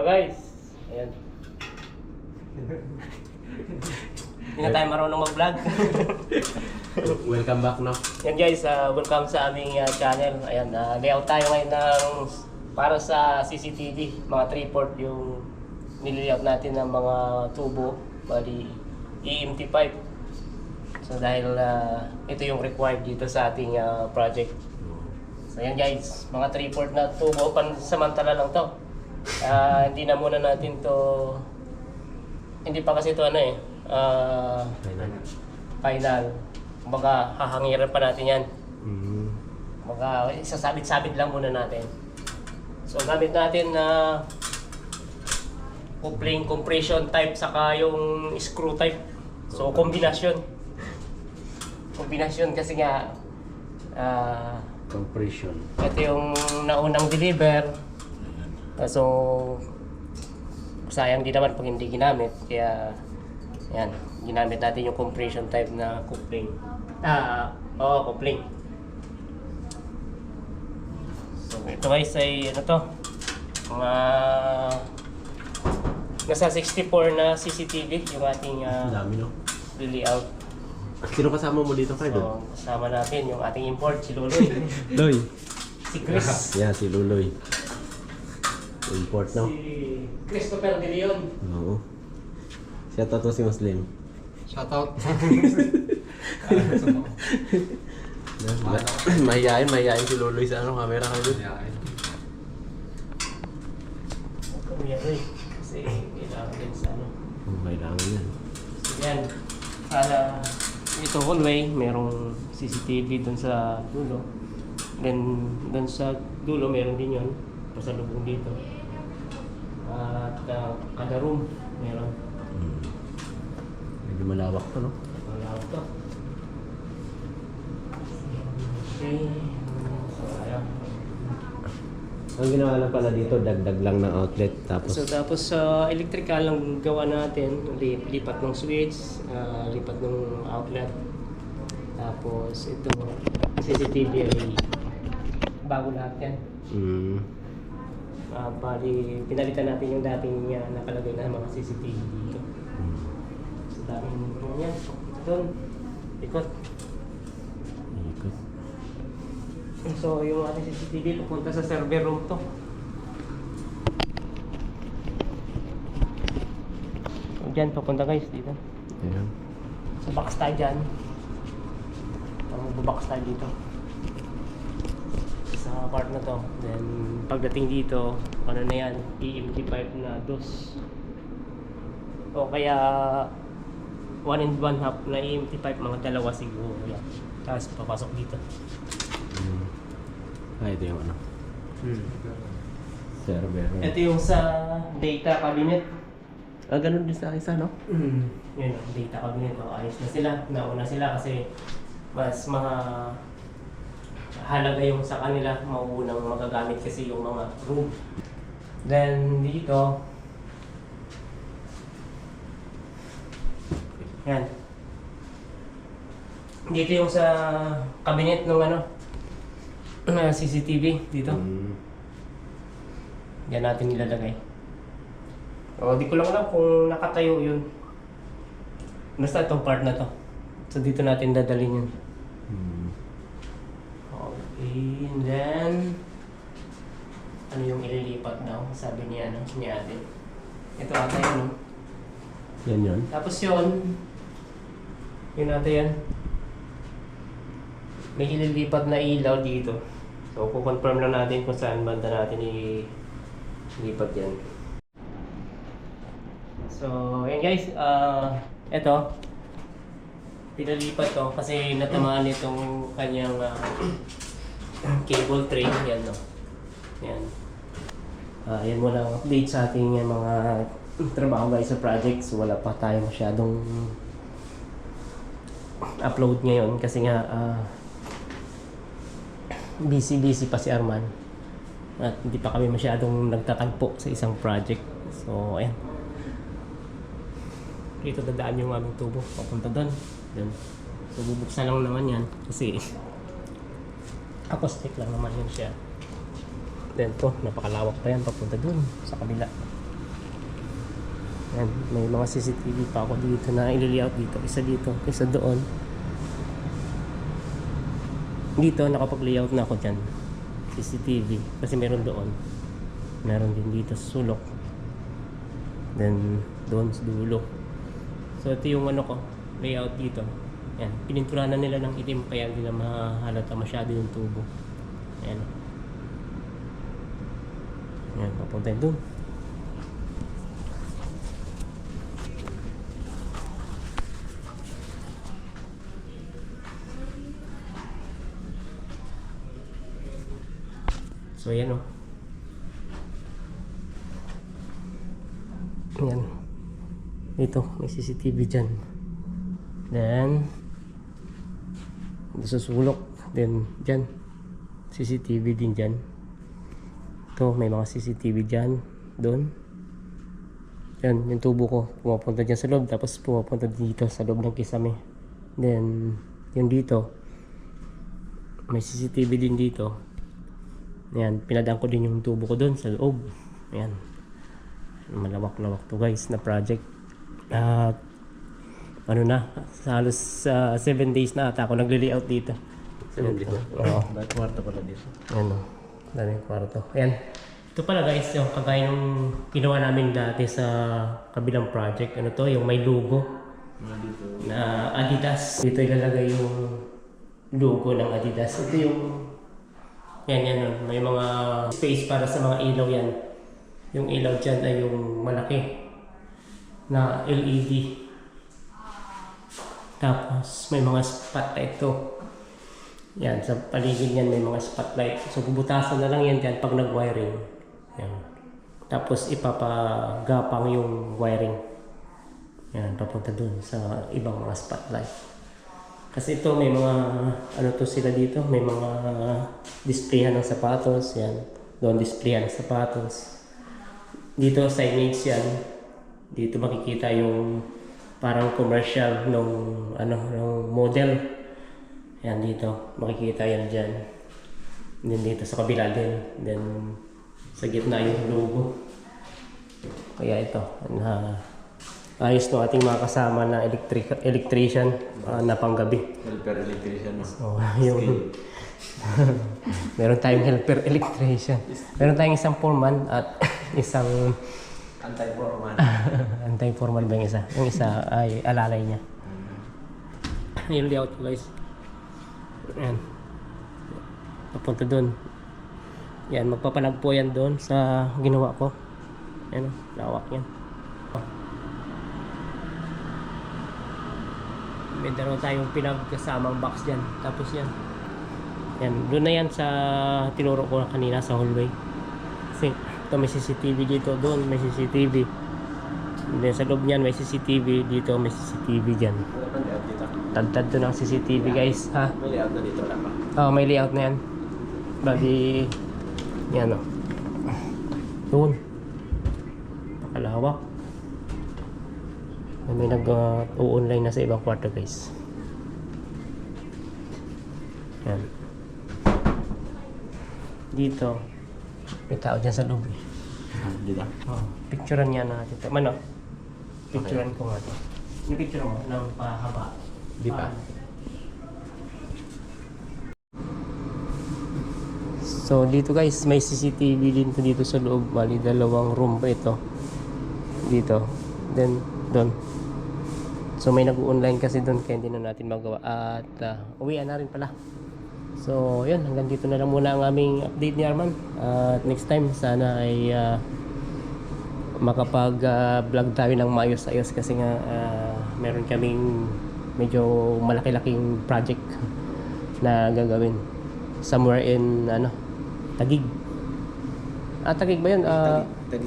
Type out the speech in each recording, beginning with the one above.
Hello guys! Ayan. Hindi na tayo marunong mag-vlog. Welcome back, no? Yan guys, welcome sa aming channel. Ayan, layout tayo ngayon ng para sa CCTV. Mga 3/4 yung nililayout natin ng mga tubo. Bali, EMT5. So dahil ito yung required dito sa ating project. So yan guys, mga 3/4 na tubo. Pansamantala lang to. Hindi na muna natin to, hindi pa kasi ito final. Kumbaga hahangiran pa natin yan. Kumbaga isasabit-sabit lang muna natin. So gamit natin na coupling compression type saka yung screw type. So kombinasyon kasi nga Compression. ito yung naunang deliver. So sayang din naman pag hindi ginamit, kaya yan, ginamit natin yung compression type na coupling. Coupling. So ito guys ay ano to, mga nasa 64 na CCTV yung ating Dami, no? layout. Sino kasama mo dito, Cardo? So kasama natin yung ating import, si Luloy. Loy. Si Chris. Yeah, si Luloy. Import, no? Si Christopher De Leon. Oo. Siya to si Muslim. Shoutout. Mahihayin si Luloy sa camera ka doon. Kuya, kasi kailangan din sa Kailangan yan. So yan. Ito hallway, merong CCTV dun sa dulo. Then dun sa dulo meron din yun. Pasalubong dito. At kada room meron. Medyo malawak pa, no? Malawak to. Okay. So ayan. Ang ginawa lang pala dito, dagdag lang ng outlet. Tapos electrical lang gawa natin, lipat ng switch, lipat ng outlet. Tapos ito, CCTV ay bago lahat yan. Bali, pinalitan natin yung dating nakalagay na mga CCTV dito. So daming yan, doon, ikot. So yung ating CCTV pupunta sa server room to. So dyan papunta guys dito. Ayan. So box tayo dyan. Magbo-box tayo dito sa part na to. Then pagdating dito, ano na yan, EMT5 na dos. O kaya 1 and 1/2 na EMT5, mga dalawa siguro yan. Tapos papasok dito. Ito yung server. Ito yung sa data cabinet. Ganun din sa isa, no? Yun, data cabinet. Ayos na sila. Nauna sila kasi mas halaga yung sa kanila. Mauunang magagamit kasi yung mga room. Then dito, yan. Dito yung sa cabinet ng CCTV dito. Yan natin nilalagay. Di ko lang alam kung nakatayo yun. Basta itong part na to. So dito natin dadalhin yun. Okay, and then ano yung ililipat daw? Sabi niya ni ate. Ito ata yun, no? Yan yun. Tapos yun ate yan. May ililipat na ilaw dito. So, kukonfirm lang natin kung saan banda natin ilipat yan. So, yan guys. Eto. Pinalipat to kasi natamaan itong kanyang cable tray. Yan, no? Yan. Yan muna ang update sa ating mga trabaho guys sa project. So, wala pa tayo masyadong upload ngayon kasi nga busy pa si Arman at hindi pa kami masyadong nagtatagpo sa isang project. So ayan, dito dadaan yung aming tubo papunta doon. So bubuksan lang naman yan kasi acoustic lang naman yun siya. Then to, napakalawak pa yan papunta doon sa kabila. Yan, may mga CCTV pa ako dito na i-layout dito. Isa dito, isa doon. Dito, nakapag-layout na ako dyan. CCTV. Kasi meron doon. Meron din dito sa sulok. Then, doon sa dulo. So, ito yung ano ko, layout dito. Yan, pininturanan nila ng itim kaya hindi na mahalata masyado yung tubo. Ayan. Ayan, papunta doon. So, ayan o. Ayan. Ito, may CCTV dyan. Then, sa sulok. Then, dyan. CCTV din dyan. Ito, may mga CCTV dyan. Doon. Yan, yung tubo ko. Pumapunta dyan sa loob. Tapos pumapunta dito sa loob ng kisame. Then, yung dito. May CCTV din dito. Ayan, pinadaan ko din yung tubo ko doon sa loob. Ayan. Malawak-lawak to guys na project. At ano na, sa halos 7 days na ata ako nagli-layout dito. 7 days na? Oo. Ba't kwarto pala dito? Ayan o, daming kwarto. Ayan. Ito pala guys, yung kagaya ng ginawa namin dati sa kabilang project. Ano to, yung may logo na Adidas. Dito ilalagay yung logo ng Adidas. Ito yung yan. May mga space para sa mga ilaw yan. Yung ilaw dyan ay yung malaki na LED. Tapos may mga spotlight to. Yan, sa paligid yan may mga spotlight. So bubutasan na lang yan dyan pag nag-wiring. Yan. Tapos ipapagapang yung wiring. Yan, papunta dun sa ibang mga spotlight. Kasi ito may mga ano to sila dito, may mga displayan ng sapatos, yan. Doon displayan ng sapatos. Dito signage yan. Dito makikita yung parang commercial nung model. Yan dito, makikita yan diyan. Then dito sa kabila din. Then sa gitna yung logo. Kaya ito, ayos no ating mga kasama na electrician na panggabi. Helper electrician. So, yung meron tayong helper electrician. Meron tayong isang foreman at isang Anti-foreman. anti-foreman ba yung isa? Yung isa ay alalay niya. Yung layout ko guys. Ayan. Papunta doon. Yan, magpapalag po yan doon sa ginawa ko. Ayan, lawak yan. May dalawa tayong pinagkasamang box dyan. Tapos yan. Yan, doon na yan sa tinuro ko kanina sa hallway. Kasi ito may CCTV dito, doon may CCTV. Then sa loob niyan may CCTV, dito may CCTV dyan. Wala pang layout dito. Tad to ng CCTV guys, ha? May layout na dito, wala pa. Oo, may layout na yan. Bali, yan o. Doon. Nakalawak. May nag-online na sa ibang kwarto guys. Yan. Dito. May tao dyan sa loob eh. Dito? Oh, picturean niya natin ito. Mano? Picturean ko nga ito. Yung picture mo ng pahaba. Di pa. So dito guys, may CCTV din dito sa loob. Bali, dalawang room pa ito. Dito. Then, doon. So may nag-online kasi doon kaya hindi na natin magawa. At uwian na rin pala. So yun, hanggang dito na lang muna ang aming update ni Arman. At next time, sana ay makapag-vlog tayo ng maayos-ayos kasi nga meron kaming medyo malaki-laking project na gagawin somewhere in Taguig. Taguig ba yun?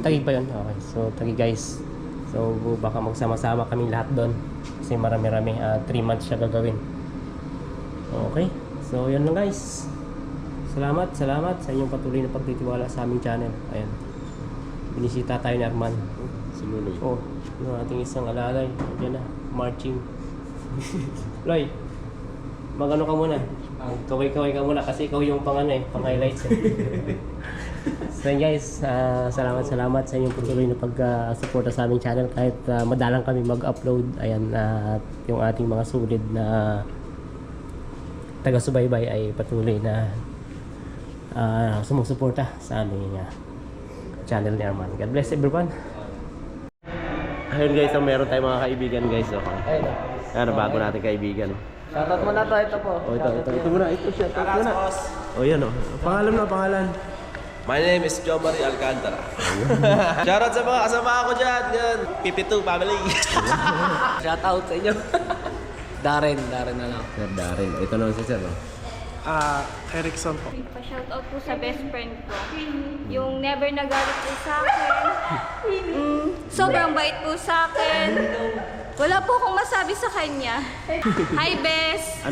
Taguig ba yun? Okay, so Taguig guys. So baka magsama-sama kaming lahat doon kasi marami-rami. 3 months siya gagawin. Okay, so yun lang guys. Salamat sa inyong patuloy na pagtitiwala sa aming channel. Ayan, binisita tayo ni Arman. Si Luloy. Oh, yung ating isang alalay. Diyan na, marching. Loy, magano ka muna. Kaway-kaway ka muna kasi ikaw yung pang highlights. So yun guys, salamat sa inyong patuloy na pag-suporta sa aming channel kahit madalang kami mag-upload. Ayan, yung ating mga sulit na taga-subaybay ay patuloy na sumusuporta sa aming channel ni Arman. God bless everyone. Ayun guys, meron tayong mga kaibigan guys. Okay. Ano, bago natin kaibigan. Shoutout mo na to, ito po. Ito muna, ito shoutout muna. Yan pangalan. My name is Joe Marie Alcantara. Shoutout sa mga kasama ko dyan. Yan. PP2 family. Shoutout sa inyo. Darren na lang. Sir Darren. Ito naman si Sir. Erickson po. Pa-shoutout po sa best friend ko. Yung never nagalit po sa akin. Sobrang bait po sa akin. Wala po akong masabi sa kanya. Hi, Bes!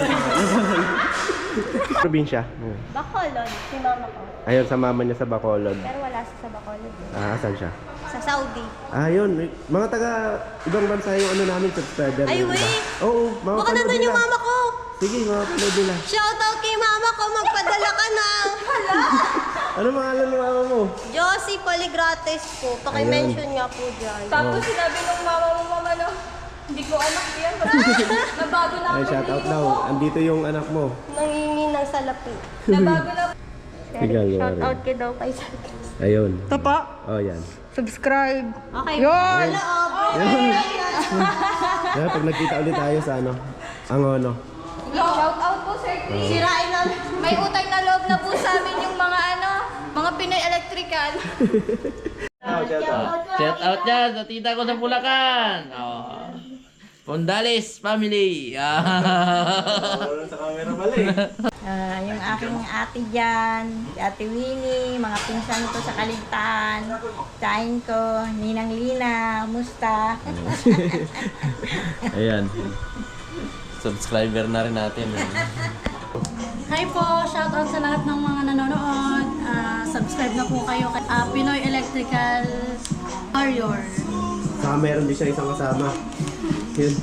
Probinsya. Bacolod, si mama ko. Ayun, sa mama niya sa Bacolod. Pero wala siya sa Bacolod. Asan siya? Sa Saudi. Ayun, mga taga ibang bansa yung ano namin subscriber. Ay, yung iba. wait! Oo, mga Baka panood nandun yung nila. mama ko! Sige, mga panood nila. Shoutout kay mama ko, magpadala ka na! Hala! Ano pangalan ng mama mo? Josie Poligrates po. Paki-mention nga po dyan. Tapos sinabi ng mama mo, mama, no, hindi ko anak yan. Nabago na Ay, ako. shout out daw. Andito yung anak mo. Nangingi ng salapi. Nabago na. Sige, Shoutout kay daw kay Sir. Ayun. Ito po. Oh, yan. Subscribe. Okay. Yun! Wala, Kaya pag nagkita ulit tayo sa ano, ang ano. Shoutout po, Sir Chris. Sirain na. May utang na loob na po sa amin yung mga mga Pinoy Electrical. Shout out dyan sa tita ko sa Bulacan. Oh. Pondales family. Sa camera pala eh. Yung aking ate dyan, si Ate Winnie, mga pinsan ko sa Kaligtaan, tsahin ko, Ninang Lina, musta? Ayan. Subscriber na rin natin. Hi po! Shoutout sa lahat ng mga nanonood. Subscribe na po kayo kay Pinoy Electrical Warrior. Saka meron din siya isang kasama. Yun.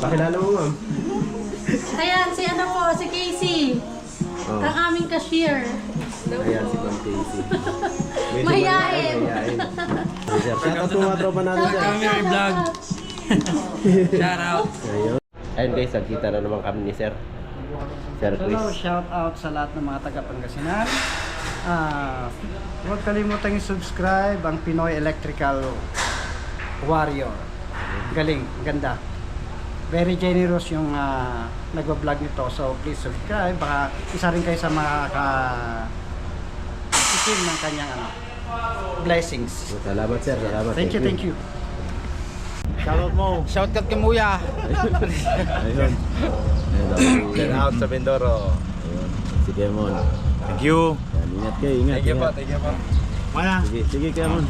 Pakilala mo, ma'am. Ayan, si ano po, si Casey. Oh. Ang aming cashier. Ayan, si Ma'am Casey. Medyo Mahiyain. mahiyain. Sir, shout out mo mga tropa natin dyan. Family vlog. Shout out. Ayun. Ayun guys, nagkita na naman kami ni Sir. Sir Chris. Hello, shout out sa lahat ng mga taga Pangasinan. Huwag kalimutang i-subscribe ang Pinoy Electrical Warrior. Galing, ganda. Very generous yung nagwa-vlog nito. So please subscribe. Baka isa rin kayo sa mga itim ng kanyang blessings. Salamat, Sir. Salamat. Thank you. Shoutout mo. Shoutout kay Muya. Ayun. Shout out sa Mindoro. Ayun. Si Kemon. Thank you. Yan, ingat kayo, ingat. Thank you po, ingat. thank you po. Sige, Kemon.